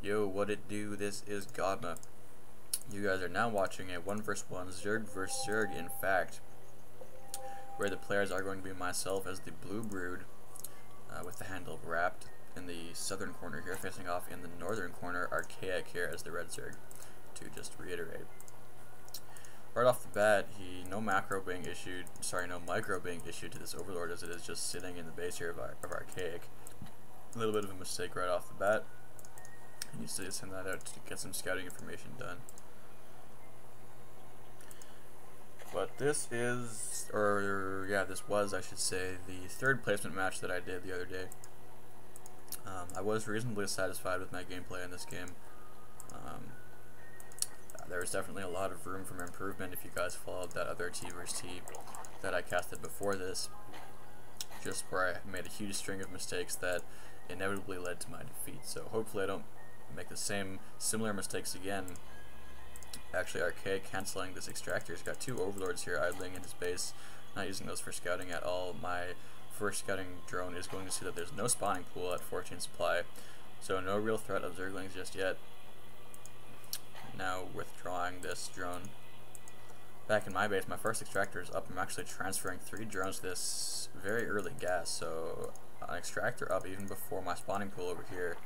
Yo, what it do? This is Godma. You guys are now watching a 1 vs 1 Zerg vs Zerg, in fact, where the players are going to be myself as the Blue Brood, with the handle Rapt in the southern corner here, facing off in the northern corner, Archaic here as the Red Zerg, to just reiterate. Right off the bat, no micro being issued to this Overlord, as it is just sitting in the base here of Archaic. A little bit of a mistake right off the bat. He needs to send that out to get some scouting information done. But this was, I should say, the third placement match that I did the other day. I was reasonably satisfied with my gameplay in this game. There was definitely a lot of room for improvement if you guys followed that other T vs T that I casted before this, just where I made a huge string of mistakes that inevitably led to my defeat. So hopefully I don't make the similar mistakes again. Actually, Archaic cancelling this extractor. He's got two Overlords here idling in his base, not using those for scouting at all. My first scouting drone is going to see that there's no spawning pool at 14 supply, so no real threat of Zerglings just yet. Now withdrawing this drone. Back in my base, my first extractor is up. I'm actually transferring 3 drones to this very early gas, so an extractor up even before my spawning pool over here.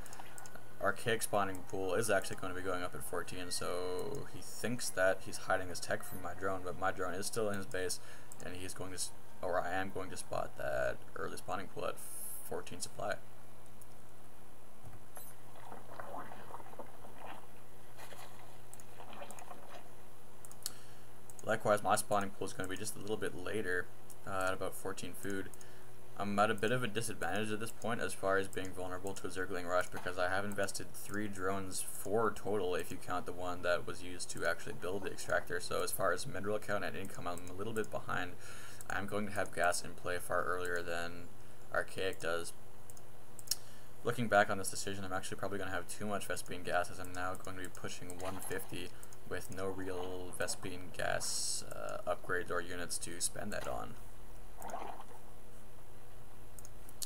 Archaic spawning pool is actually going to be going up at 14, so he thinks that he's hiding his tech from my drone, but my drone is still in his base, and he's going to, or I am going to spot that early spawning pool at 14 supply. Likewise, my spawning pool is going to be just a little bit later, at about 14 food. I'm at a bit of a disadvantage at this point as far as being vulnerable to a Zergling rush, because I have invested 3 drones, 4 total if you count the one that was used to actually build the extractor. So as far as mineral count and income, I'm a little bit behind. I'm going to have gas in play far earlier than Archaic does. Looking back on this decision, I'm actually probably going to have too much Vespene gas, as I'm now going to be pushing 150 with no real Vespene gas upgrades or units to spend that on.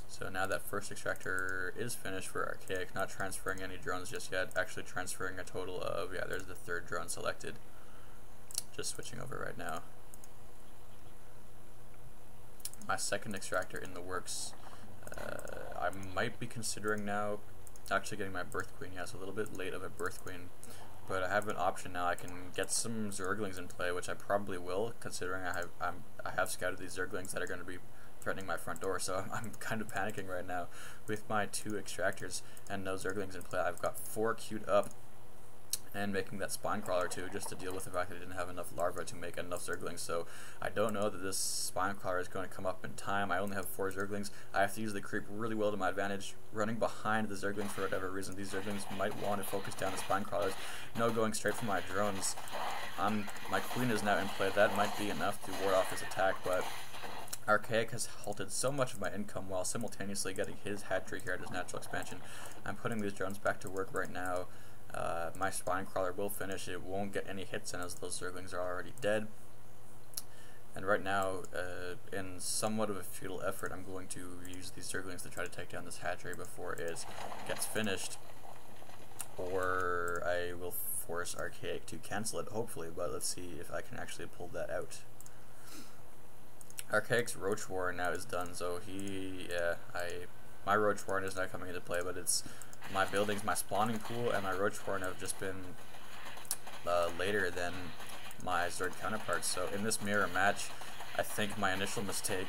So now that first extractor is finished for Archaic, not transferring any drones just yet, actually transferring a total of, there's the 3rd drone selected. Just switching over right now. My second extractor in the works. I might be considering now actually getting my Birth Queen. Yes, a little bit late of a Birth Queen, but I have an option now. I can get some Zerglings in play, which I probably will, considering I have scouted these Zerglings that are going to be threatening my front door, so I'm kind of panicking right now with my 2 extractors and no Zerglings in play. I've got 4 queued up and making that spine crawler too, just to deal with the fact that I didn't have enough larvae to make enough Zerglings. So I don't know that this spine crawler is going to come up in time. I only have 4 Zerglings. I have to use the creep really well to my advantage, running behind the Zerglings for whatever reason. These Zerglings might want to focus down the spine crawlers. No going straight for my drones. My queen is now in play. That might be enough to ward off his attack, but Archaic has halted so much of my income while simultaneously getting his hat trick here at his natural expansion. I'm putting these drones back to work right now. My spine crawler will finish. It won't get any hits in, as those Zerglings are already dead. And right now, in somewhat of a futile effort, I'm going to use these Zerglings to try to take down this hatchery before it gets finished, or I will force Archaic to cancel it, hopefully, but let's see if I can actually pull that out. Archaic's Roach Warren now is done, so my Roach Warren is now coming into play, but it's my buildings, my spawning pool, and my Roach Warren have just been later than my Zerg counterparts. So in this mirror match, I think my initial mistake,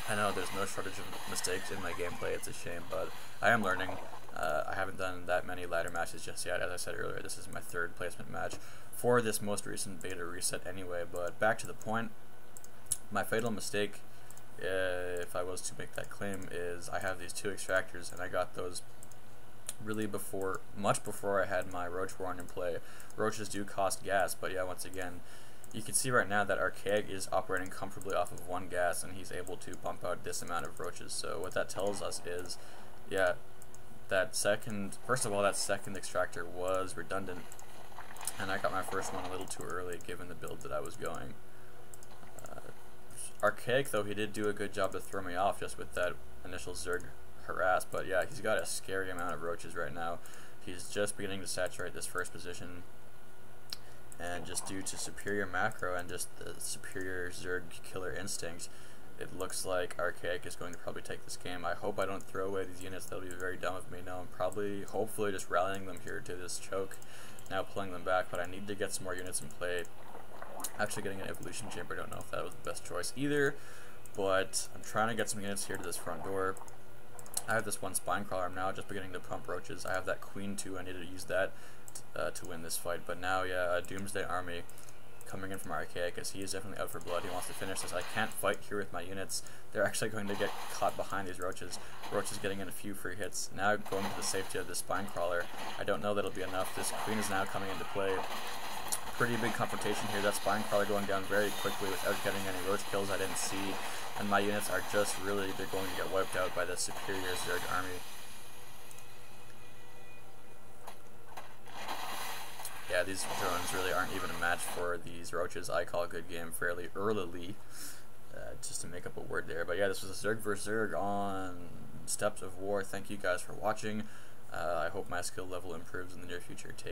I know there's no shortage of mistakes in my gameplay, it's a shame, but I am learning. I haven't done that many ladder matches just yet. As I said earlier, this is my 3rd placement match for this most recent beta reset anyway, but back to the point. My fatal mistake, if I was to make that claim, is I have these 2 extractors, and I got those really much before I had my Roach Warren in play. Roaches do cost gas, but yeah, once again, you can see right now that Archaic is operating comfortably off of 1 gas, and he's able to pump out this amount of roaches. So what that tells us is, first of all, that second extractor was redundant, and I got my first one a little too early given the build that I was going. Archaic, though, he did do a good job to throw me off just with that initial Zerg harass, but yeah, he's got a scary amount of roaches right now. He's just beginning to saturate this first position, and just due to superior macro and just the superior Zerg killer instinct, it looks like Archaic is going to probably take this game. I hope I don't throw away these units. That'll be very dumb of me. No, I'm probably, hopefully, just rallying them here to this choke, now pulling them back, but I need to get some more units in play. Actually getting an evolution chamber, I don't know if that was the best choice either, but I'm trying to get some units here to this front door. I have this one spine crawler. I'm now just beginning to pump roaches. I have that queen too. I need to use that to win this fight. But now, yeah, a Doomsday army coming in from Archaic, as he is definitely out for blood. He wants to finish this. I can't fight here with my units. They're actually going to get caught behind these roaches. Roach is getting in a few free hits. Now going to the safety of this spine crawler. I don't know that it'll be enough. This queen is now coming into play. Pretty big confrontation here. That spine crawler going down very quickly without getting any roach kills I didn't see. And my units are just really, they're going to get wiped out by the superior Zerg army. Yeah, these drones really aren't even a match for these roaches. I call a good game fairly early, just to make up a word there. But yeah, this was a Zerg vs Zerg on Steps of War. Thank you guys for watching. I hope my skill level improves in the near future. Take